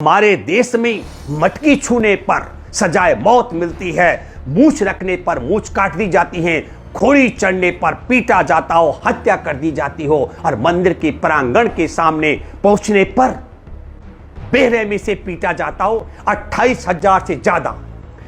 हमारे देश में मटकी छूने पर सजाए मौत मिलती है, मूछ रखने पर मूछ काट दी जाती है, घोड़ी चढ़ने पर पीटा जाता हो, हत्या कर दी जाती हो, और मंदिर के प्रांगण के सामने पहुंचने पर बेरहमी से पीटा जाता हो। 28,000 से ज्यादा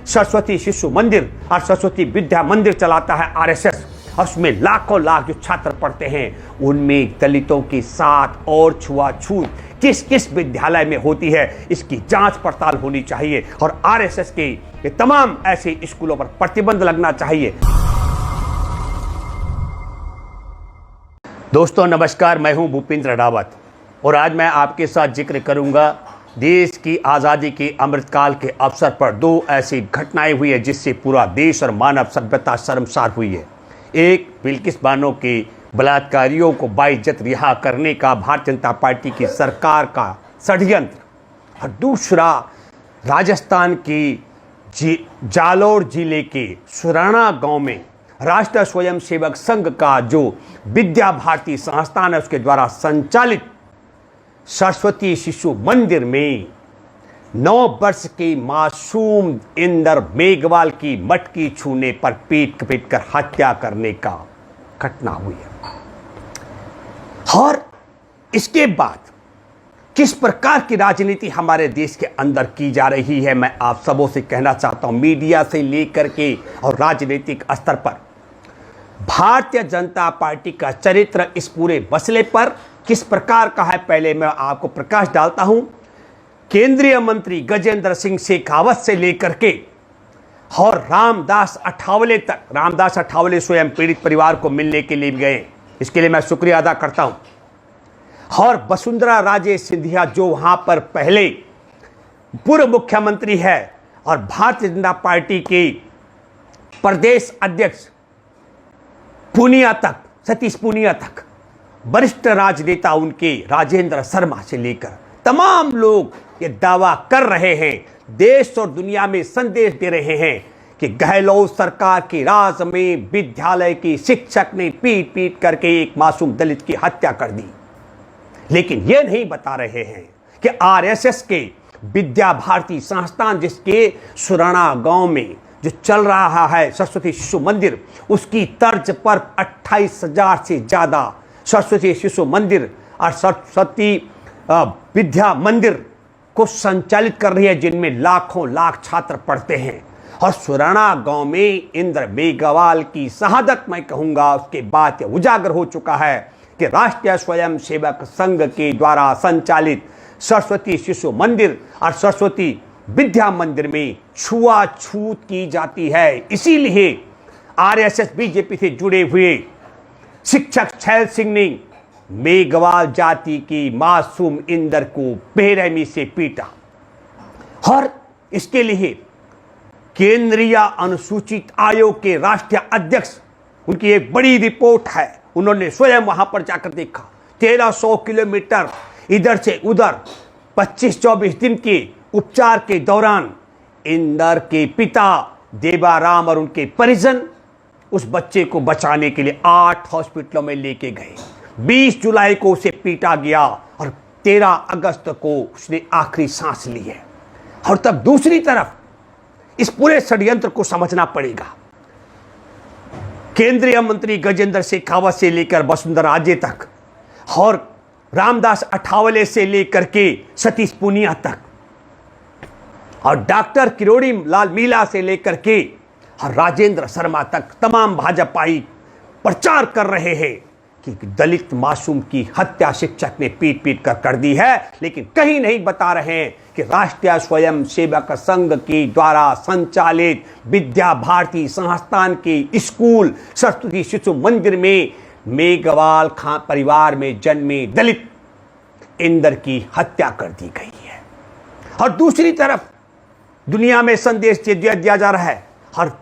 सरस्वती शिशु मंदिर और सरस्वती विद्या मंदिर चलाता है आरएसएस, और उसमें लाखों लाख जो छात्र पढ़ते हैं, उनमें दलितों के साथ और छुआछूत किस किस विद्यालय में होती है, इसकी जांच पड़ताल होनी चाहिए और आरएसएस के ये तमाम ऐसे स्कूलों पर प्रतिबंध लगना चाहिए। दोस्तों नमस्कार, मैं हूं भूपेंद्र रावत और आज मैं आपके साथ जिक्र करूंगा देश की आज़ादी के अमृतकाल के अवसर पर दो ऐसी घटनाएं हुई है जिससे पूरा देश और मानव सभ्यता शर्मसार हुई है। एक, बिल्किस बानो के बलात्कारियों को बाइज्जत रिहा करने का भारतीय जनता पार्टी की सरकार का षड्यंत्र, और दूसरा राजस्थान की जालोर जिले के सुराणा गांव में राष्ट्रीय स्वयंसेवक संघ का जो विद्या भारती संस्थान है उसके द्वारा संचालित सरस्वती शिशु मंदिर में 9 वर्ष की मासूम इंदर मेघवाल की मटकी छूने पर पीट कर हत्या करने का घटना हुई है। और इसके बाद किस प्रकार की राजनीति हमारे देश के अंदर की जा रही है, मैं आप सबों से कहना चाहता हूं, मीडिया से लेकर के और राजनीतिक स्तर पर भारतीय जनता पार्टी का चरित्र इस पूरे मसले पर किस प्रकार का है, पहले मैं आपको प्रकाश डालता हूं। केंद्रीय मंत्री गजेंद्र सिंह शेखावत से लेकर के और रामदास अठावले तक, रामदास अठावले स्वयं पीड़ित परिवार को मिलने के लिए गए, इसके लिए मैं शुक्रिया अदा करता हूं। और वसुंधरा राजे सिंधिया जो वहां पर पहले पूर्व मुख्यमंत्री है और भारतीय जनता पार्टी के प्रदेश अध्यक्ष पूनिया तक, सतीश पूनिया तक, वरिष्ठ राजनेता उनके राजेंद्र शर्मा से लेकर तमाम लोग ये दावा कर रहे हैं, देश और दुनिया में संदेश दे रहे हैं कि गहलोत सरकार के राज में विद्यालय के शिक्षक ने पीट पीट करके एक मासूम दलित की हत्या कर दी। लेकिन ये नहीं बता रहे हैं कि आरएसएस के विद्या भारती संस्थान जिसके सुराणा गांव में जो चल रहा है सरस्वती शिशु मंदिर, उसकी तर्ज पर 28,000 से ज्यादा सरस्वती शिशु मंदिर और सरस्वती विद्या मंदिर को संचालित कर रही है, जिनमें लाखों लाख छात्र पढ़ते हैं। और सुराणा गांव में इंद्र मेघवाल की शहादत, मैं कहूंगा उसके बाद यह उजागर हो चुका है कि राष्ट्रीय स्वयंसेवक संघ के द्वारा संचालित सरस्वती शिशु मंदिर और सरस्वती विद्या मंदिर में छुआछूत की जाती है। इसीलिए आरएसएस बीजेपी से जुड़े हुए शिक्षक छैल सिंह ने मेघवाल जाति की मासूम इंदर को बेरहमी से पीटा। और इसके लिए केंद्रीय अनुसूचित आयोग के राष्ट्रीय अध्यक्ष, उनकी एक बड़ी रिपोर्ट है, उन्होंने स्वयं वहां पर जाकर देखा। 1300 किलोमीटर इधर से उधर 25-24 दिन के उपचार के दौरान इंदर के पिता देवाराम और उनके परिजन उस बच्चे को बचाने के लिए 8 हॉस्पिटलों में लेके गए। 20 जुलाई को उसे पीटा गया और 13 अगस्त को उसने आखिरी सांस ली है। और तब दूसरी तरफ इस पूरे षड्यंत्र को समझना पड़ेगा। केंद्रीय मंत्री गजेंद्र शेखावत से लेकर वसुंधरा राजे तक और रामदास अठावले से लेकर के सतीश पूनिया तक और डॉक्टर किरोड़ी लाल मीणा से लेकर के और राजेंद्र शर्मा तक तमाम भाजपाई प्रचार कर रहे हैं कि दलित मासूम की हत्या शिक्षक ने पीट पीट कर दी है, लेकिन कहीं नहीं बता रहे हैं कि राष्ट्रीय स्वयंसेवक संघ के द्वारा संचालित विद्या भारती संस्थान के स्कूल सरस्वती शिशु मंदिर में मेघवाल खान परिवार में जन्मे दलित इंदर की हत्या कर दी गई है। और दूसरी तरफ दुनिया में संदेश दिया जा रहा है और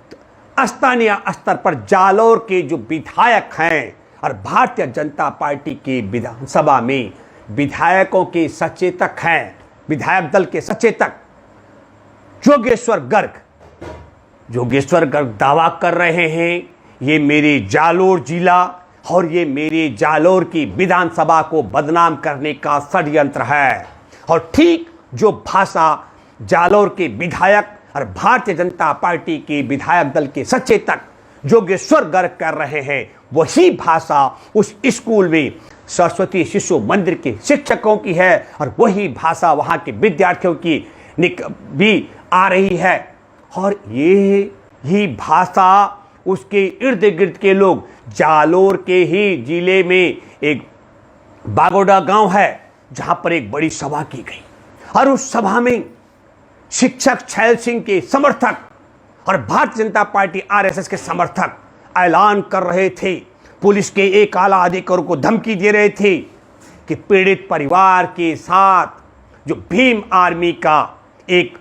स्थानीय स्तर पर जालोर के जो विधायक हैं और भारतीय जनता पार्टी के विधानसभा में विधायकों के सचेतक हैं, विधायक दल के सचेतक जोगेश्वर गर्ग दावा कर रहे हैं ये मेरे जालोर जिला और ये मेरे जालोर की विधानसभा को बदनाम करने का षड्यंत्र है। और ठीक जो भाषा जालोर के विधायक और भारतीय जनता पार्टी के विधायक दल के सचेतक योगेश्वर गर्ग कर रहे हैं, वही भाषा उस स्कूल में सरस्वती शिशु मंदिर के शिक्षकों की है और वही भाषा वहां के विद्यार्थियों की भी आ रही है। और ये ही भाषा उसके इर्द गिर्द के लोग, जालोर के ही जिले में एक बागोड़ा गांव है जहां पर एक बड़ी सभा की गई और उस सभा में शिक्षक छैल सिंह के समर्थक और भारतीय जनता पार्टी आरएसएस के समर्थक ऐलान कर रहे थे, पुलिस के एक आला अधिकारी को धमकी दे रहे थे कि पीड़ित परिवार के साथ जो भीम आर्मी का एक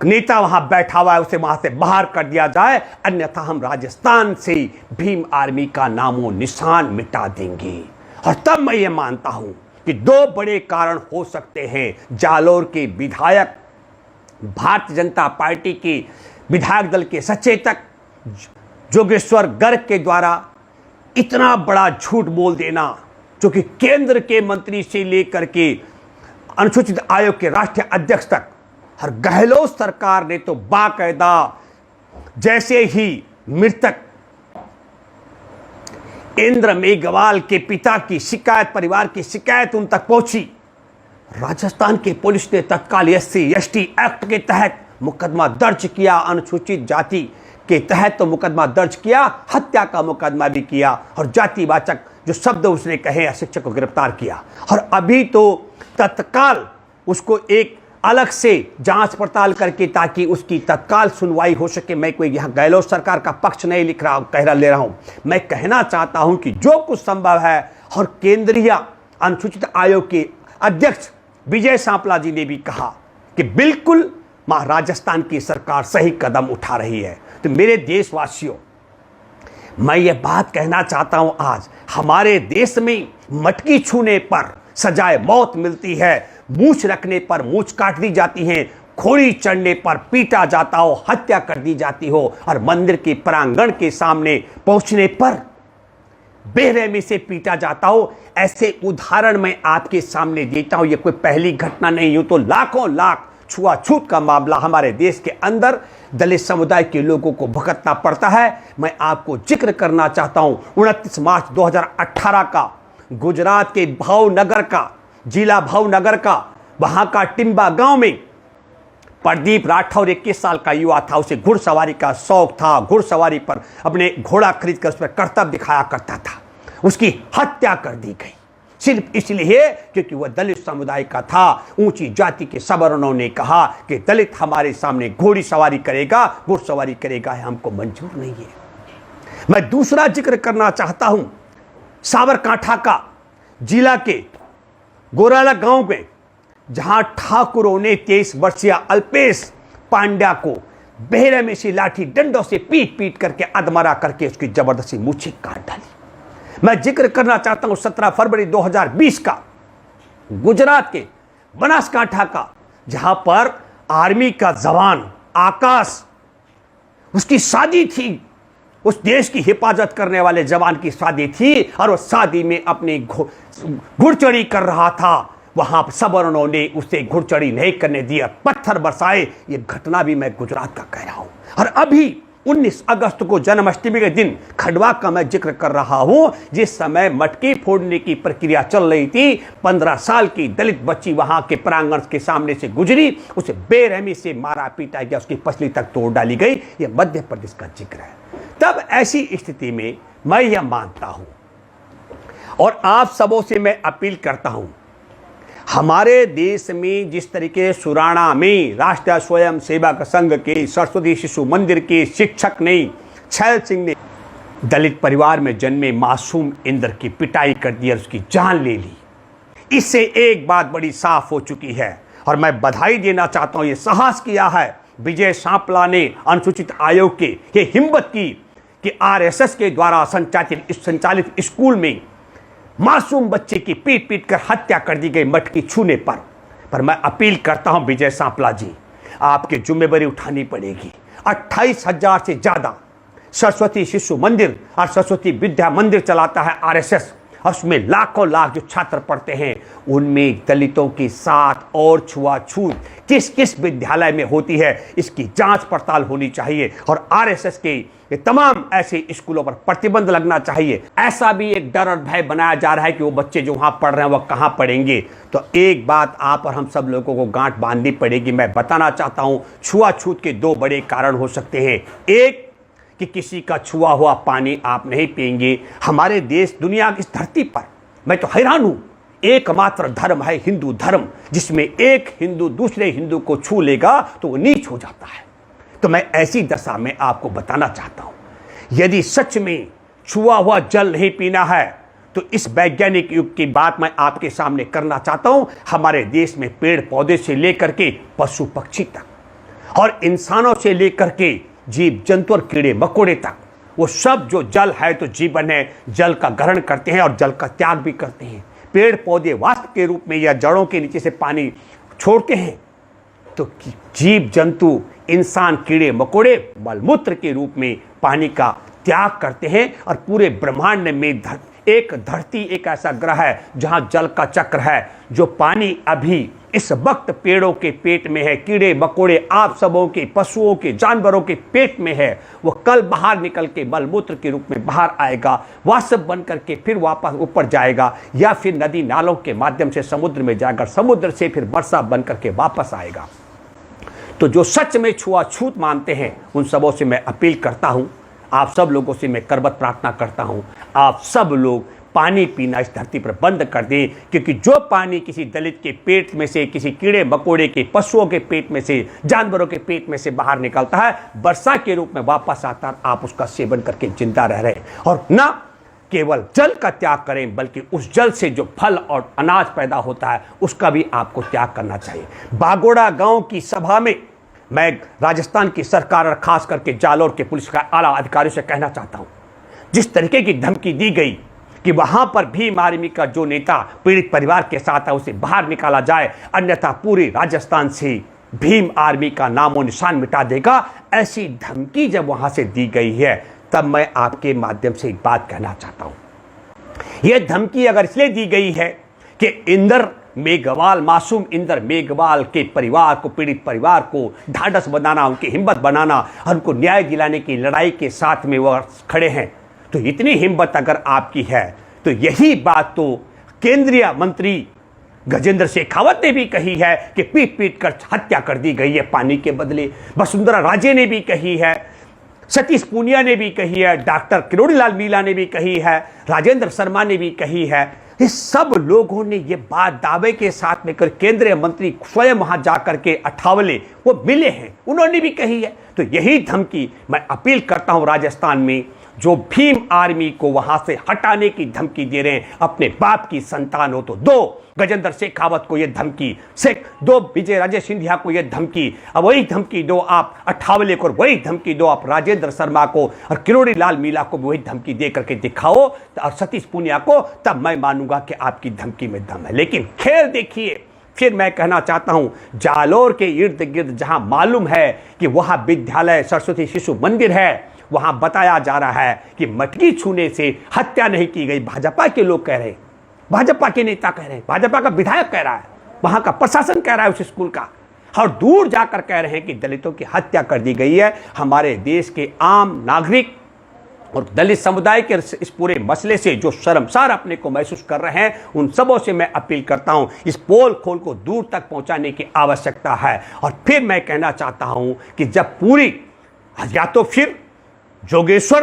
नेता वहां बैठा हुआ है उसे वहां से बाहर कर दिया जाए, अन्यथा हम राजस्थान से भीम आर्मी का नामो निशान मिटा देंगे। और तब मैं ये मानता हूं कि दो बड़े कारण हो सकते हैं। जालोर के विधायक, भारतीय जनता पार्टी के विधायक दल के सचेतक योगेश्वर गर्ग के द्वारा इतना बड़ा झूठ बोल देना, जो कि केंद्र के मंत्री से लेकर के अनुसूचित आयोग के राष्ट्रीय अध्यक्ष तक, और गहलोत सरकार ने तो बाकायदा जैसे ही मृतक इंद्र मेघवाल के पिता की शिकायत, परिवार की शिकायत उन तक पहुंची, राजस्थान की पुलिस ने तत्काल SC/ST एक्ट के तहत मुकदमा दर्ज किया, अनुसूचित जाति के तहत तो मुकदमा दर्ज किया, हत्या का मुकदमा भी किया और जातिवाचक जो शब्द उसने कहे शिक्षक को गिरफ्तार किया। और अभी तो तत्काल उसको एक अलग से जांच पड़ताल करके ताकि उसकी तत्काल सुनवाई हो सके। मैं कोई यहां गहलोत सरकार का पक्ष नहीं ले रहा हूं, मैं कहना चाहता हूं कि जो कुछ संभव है, और केंद्रीय अनुसूचित आयोग के अध्यक्ष विजय सांपला जी ने भी कहा कि बिल्कुल राजस्थान की सरकार सही कदम उठा रही है। तो मेरे देशवासियों, मैं ये बात कहना चाहता हूं, आज हमारे देश में मटकी छूने पर सजाए मौत मिलती है, मूछ रखने पर मूछ काट दी जाती है, घोड़ी चढ़ने पर पीटा जाता हो, हत्या कर दी जाती हो, और मंदिर के प्रांगण के सामने पहुंचने पर बेरहमी से पीटा जाता हो। ऐसे उदाहरण मैं आपके सामने देता हूं। यह कोई पहली घटना नहीं, यूं तो लाखों लाख छुआछूत का मामला हमारे देश के अंदर दलित समुदाय के लोगों को भुगतना पड़ता है। मैं आपको जिक्र करना चाहता हूं 29 मार्च 2018 का गुजरात के भावनगर का, जिला भावनगर का, वहां का टिंबा गांव में प्रदीप राठौर 21 साल का युवा था। उसे घुड़सवारी का शौक था, घुड़सवारी पर अपने घोड़ा खरीद कर उस पर करतब दिखाया करता था। उसकी हत्या कर दी गई सिर्फ इसलिए क्योंकि वह दलित समुदाय का था। ऊंची जाति के सवर्णों ने कहा कि दलित हमारे सामने घोड़ी सवारी करेगा, घुड़सवारी करेगा, हमको मंजूर नहीं है। मैं दूसरा जिक्र करना चाहता हूं साबरकांठा का जिला के गोराला गांव में, जहां ठाकुरों ने 23 वर्षीय अल्पेश पांड्या को बेरहमी से लाठी डंडों से पीट पीट करके अधमरा करके उसकी जबरदस्ती मूछें काट डाली। मैं जिक्र करना चाहता हूं 17 फरवरी 2020 का गुजरात के बनासकांठा का, जहां पर आर्मी का जवान आकाश, उसकी शादी थी, उस देश की हिफाजत करने वाले जवान की शादी थी, और वह शादी में अपनी घुड़चढ़ी कर रहा था। वहां सवर्णों ने उसे घुड़चढ़ी नहीं करने दिया, पत्थर बरसाए। ये घटना भी मैं गुजरात का कह रहा हूं। और अभी 19 अगस्त को जन्माष्टमी के दिन खंडवा का मैं जिक्र कर रहा हूं, जिस समय मटकी फोड़ने की प्रक्रिया चल रही थी, 15 साल की दलित बच्ची वहां के प्रांगण के सामने से गुजरी, उसे बेरहमी से मारा पीटा गया, उसकी पसली तक तोड़ डाली गई। यह मध्य प्रदेश का जिक्र है। तब ऐसी स्थिति में मैं यह मानता हूं और आप सबों से मैं अपील करता हूं, हमारे देश में जिस तरीके सुराणा में राष्ट्रीय स्वयं सेवक संघ के सरस्वती शिशु मंदिर के शिक्षक ने, छैल सिंह ने दलित परिवार में जन्मे मासूम इंद्र की पिटाई कर दी और उसकी जान ले ली, इससे एक बात बड़ी साफ हो चुकी है। और मैं बधाई देना चाहता हूं, यह साहस किया है विजय सांपला ने, अनुसूचित आयोग के, ये हिम्मत की कि आरएसएस के द्वारा संचालित स्कूल में मासूम बच्चे की पीट पीट कर हत्या कर दी गई मटकी छूने पर मैं अपील करता हूं विजय सांपला जी, आपकी जिम्मेदारी उठानी पड़ेगी। 28,000 से ज्यादा सरस्वती शिशु मंदिर और सरस्वती विद्या मंदिर चलाता है आरएसएस, और उसमें लाखों लाख जो छात्र पढ़ते हैं, उनमें दलितों के साथ और छुआछूत किस किस विद्यालय में होती है, इसकी जांच पड़ताल होनी चाहिए और आरएसएस के ये तमाम ऐसे स्कूलों पर प्रतिबंध लगना चाहिए। ऐसा भी एक डर और भय बनाया जा रहा है कि वो बच्चे जो वहां पढ़ रहे हैं वह कहां पढ़ेंगे। तो एक बात आप और हम सब लोगों को गांठ बांधनी पड़ेगी। मैं बताना चाहता हूं, छुआछूत के दो बड़े कारण हो सकते हैं। एक कि किसी का छुआ हुआ पानी आप नहीं पिएंगे। हमारे देश, दुनिया की इस धरती पर मैं तो हैरान हूं, एकमात्र धर्म है हिंदू धर्म, जिसमें एक हिंदू दूसरे हिंदू को छू लेगा तो वो नीच हो जाता है। तो मैं ऐसी दशा में आपको बताना चाहता हूं, यदि सच में छुआ हुआ जल नहीं पीना है तो इस वैज्ञानिक युग की बात मैं आपके सामने करना चाहता हूं। हमारे देश में पेड़ पौधे से लेकर के पशु पक्षी तक और इंसानों से लेकर के जीव जंतु और कीड़े मकोड़े तक, वो सब जो जल है तो जीवन है, जल का ग्रहण करते हैं और जल का त्याग भी करते हैं। पेड़ पौधे वाष्प के रूप में या जड़ों के नीचे से पानी छोड़ते हैं, तो जीव जंतु इंसान कीड़े मकोड़े मलमूत्र के रूप में पानी का त्याग करते हैं। और पूरे ब्रह्मांड में एक धरती एक ऐसा ग्रह है जहां जल का चक्र है। जो पानी अभी इस वक्त पेड़ों के पेट में है, कीड़े मकोड़े आप सबों के, पशुओं के, जानवरों के पेट में है, वो कल बाहर निकल के मलमूत्र के रूप में बाहर आएगा, वाष्प बन करके फिर वापस ऊपर जाएगा या फिर नदी नालों के माध्यम से समुद्र में जाकर समुद्र से फिर वर्षा बन करके वापस आएगा। तो जो सच में छुआछूत मानते हैं उन सबों से मैं अपील करता हूं, आप सब लोगों से मैं करबत प्रार्थना करता हूं, आप सब लोग पानी पीना इस धरती पर बंद कर दें। क्योंकि जो पानी किसी दलित के पेट में से, किसी कीड़े मकोड़े के, पशुओं के पेट में से, जानवरों के पेट में से बाहर निकलता है, वर्षा के रूप में वापस आता है, आप उसका सेवन करके जिंदा रह रहे हैं। और ना केवल जल का त्याग करें बल्कि उस जल से जो फल और अनाज पैदा होता है उसका भी आपको त्याग करना चाहिए। बागोड़ा गांव की सभा में मैं राजस्थान की सरकार और खास करके जालोर के पुलिस का आला अधिकारियों से कहना चाहता हूं, जिस तरीके की धमकी दी गई कि वहां पर भीम आर्मी का जो नेता पीड़ित परिवार के साथ है उसे बाहर निकाला जाए, अन्यथा पूरे राजस्थान से भीम आर्मी का नामो निशान मिटा देगा, ऐसी धमकी जब वहां से दी गई है, तब मैं आपके माध्यम से एक बात कहना चाहता हूं। यह धमकी अगर इसलिए दी गई है कि इंदर मेघवाल, मासूम इंदर मेघवाल के परिवार को, पीड़ित परिवार को ढाढ़स बनाना, उनकी हिम्मत बनाना और उनको न्याय दिलाने की लड़ाई के साथ में वह खड़े हैं, तो इतनी हिम्मत अगर आपकी है तो यही बात तो केंद्रीय मंत्री गजेंद्र शेखावत ने भी कही है कि पीट पीट कर हत्या कर दी गई है पानी के बदले। वसुंधरा राजे ने भी कही है, सतीश पूनिया ने भी कही है, डॉक्टर किरोड़ी लाल मीणा ने भी कही है, राजेंद्र शर्मा ने भी कही है। इस सब लोगों ने ये बात दावे के साथ में कर, केंद्रीय मंत्री स्वयं वहां जाकर के अठावले वो मिले हैं, उन्होंने भी कही है। तो यही धमकी मैं अपील करता हूं, राजस्थान में जो भीम आर्मी को वहां से हटाने की धमकी दे रहे हैं, अपने बाप की संतान हो तो दो गजेंद्र शेखावत को यह धमकी, दो विजय राजे सिंधिया को यह धमकी, अब वही धमकी दो आप अठावले को, वही धमकी दो आप राजेंद्र शर्मा को और किरोड़ी लाल मीणा को भी वही धमकी दे करके दिखाओ और सतीश पूनिया को, तब मैं मानूंगा कि आपकी धमकी में दम है। लेकिन खेल देखिए, फिर मैं कहना चाहता हूं, जालोर के इर्द गिर्द जहां मालूम है कि वहां विद्यालय सरस्वती शिशु मंदिर है, वहां बताया जा रहा है कि मटकी छूने से हत्या नहीं की गई। भाजपा के लोग कह रहे हैं, भाजपा के नेता कह रहे हैं, भाजपा का विधायक कह रहा है, वहां का प्रशासन कह रहा है उस स्कूल का, और दूर जाकर कह रहे हैं कि दलितों की हत्या कर दी गई है। हमारे देश के आम नागरिक और दलित समुदाय के इस पूरे मसले से जो शर्मसार अपने को महसूस कर रहे हैं, उन सबों से मैं अपील करता हूं, इस पोल खोल को दूर तक पहुंचाने की आवश्यकता है। और फिर मैं कहना चाहता हूं कि जब पूरी, या तो फिर जोगेश्वर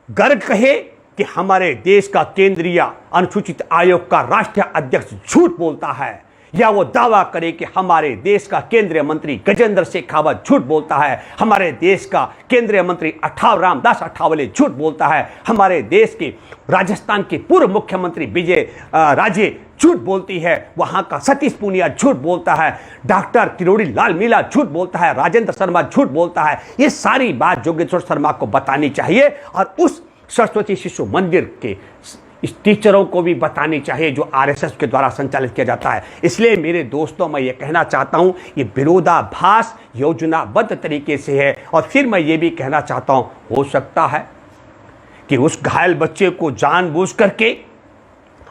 गर्ग कहे कि हमारे देश का केंद्रीय अनुसूचित आयोग का राष्ट्रीय अध्यक्ष झूठ बोलता है, या वो दावा करे कि हमारे देश का केंद्रीय मंत्री गजेंद्र शेखावत झूठ बोलता है, हमारे देश का केंद्रीय मंत्री रामदास अठावले झूठ बोलता है, हमारे देश के राजस्थान के पूर्व मुख्यमंत्री विजय राजे झूठ बोलती है, वहां का सतीश पूनिया झूठ बोलता है, डॉक्टर किरोड़ी लाल मीणा झूठ बोलता है, राजेंद्र शर्मा झूठ बोलता है। ये सारी बात जोगेश्वर शर्मा को बतानी चाहिए और उस सरस्वती शिशु मंदिर के इस टीचरों को भी बतानी चाहिए जो आरएसएस के द्वारा संचालित किया जाता है। इसलिए मेरे दोस्तों, मैं ये कहना चाहता हूं, ये विरोधाभास योजनाबद्ध तरीके से है। और फिर मैं ये भी कहना चाहता हूं, हो सकता है कि उस घायल बच्चे को जानबूझ करके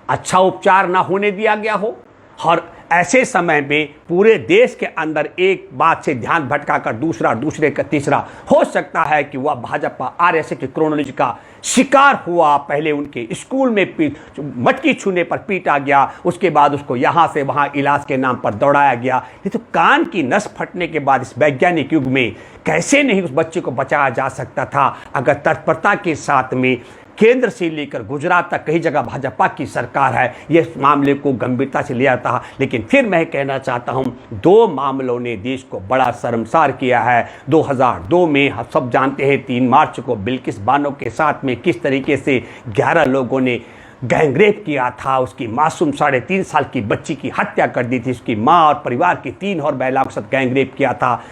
अच्छा उपचार ना होने दिया गया हो। और ऐसे समय में पूरे देश के अंदर एक बात से ध्यान भटकाकर दूसरा, दूसरे का तीसरा, हो सकता है कि वह भाजपा आरएसएस की क्रोनोलॉजी का शिकार हुआ। पहले उनके स्कूल में मटकी छूने पर पीटा गया, उसके बाद उसको यहाँ से वहाँ इलाज के नाम पर दौड़ाया गया। ये तो कान की नस फटने के बाद इस वैज्ञानिक युग में कैसे नहीं उस बच्चे को बचाया जा सकता था, अगर तत्परता के साथ में केंद्र से लेकर गुजरात तक कई जगह भाजपा की सरकार है, ये मामले को गंभीरता से लिया था। लेकिन फिर मैं कहना चाहता हूं, दो मामलों ने देश को बड़ा शर्मसार किया है। 2002 में हम सब जानते हैं 3 मार्च को बिल्किस बानो के साथ में किस तरीके से 11 लोगों ने गैंगरेप किया था। उसकी मासूम 3.5 साल की बच्ची की हत्या कर दी थी। उसकी माँ और परिवार की 3 और महिलाओं के साथ गैंगरेप किया था।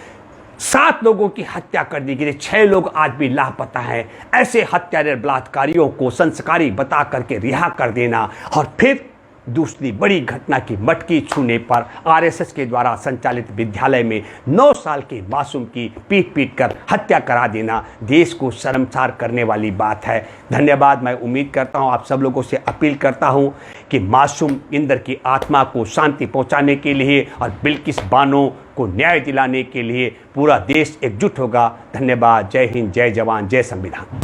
7 लोगों की हत्या कर दी गई, 6 लोग आज भी लापता हैं। ऐसे हत्यारे बलात्कारियों को संस्कारी बता करके रिहा कर देना, और फिर दूसरी बड़ी घटना की मटकी छूने पर आरएसएस के द्वारा संचालित विद्यालय में 9 साल के मासूम की पीट कर हत्या करा देना, देश को शर्मसार करने वाली बात है। धन्यवाद। मैं उम्मीद करता हूं, आप सब लोगों से अपील करता हूं कि मासूम इंदर की आत्मा को शांति पहुंचाने के लिए और बिल्किस बानो को न्याय दिलाने के लिए पूरा देश एकजुट होगा। धन्यवाद। जय हिंद, जय जवान, जय संविधान।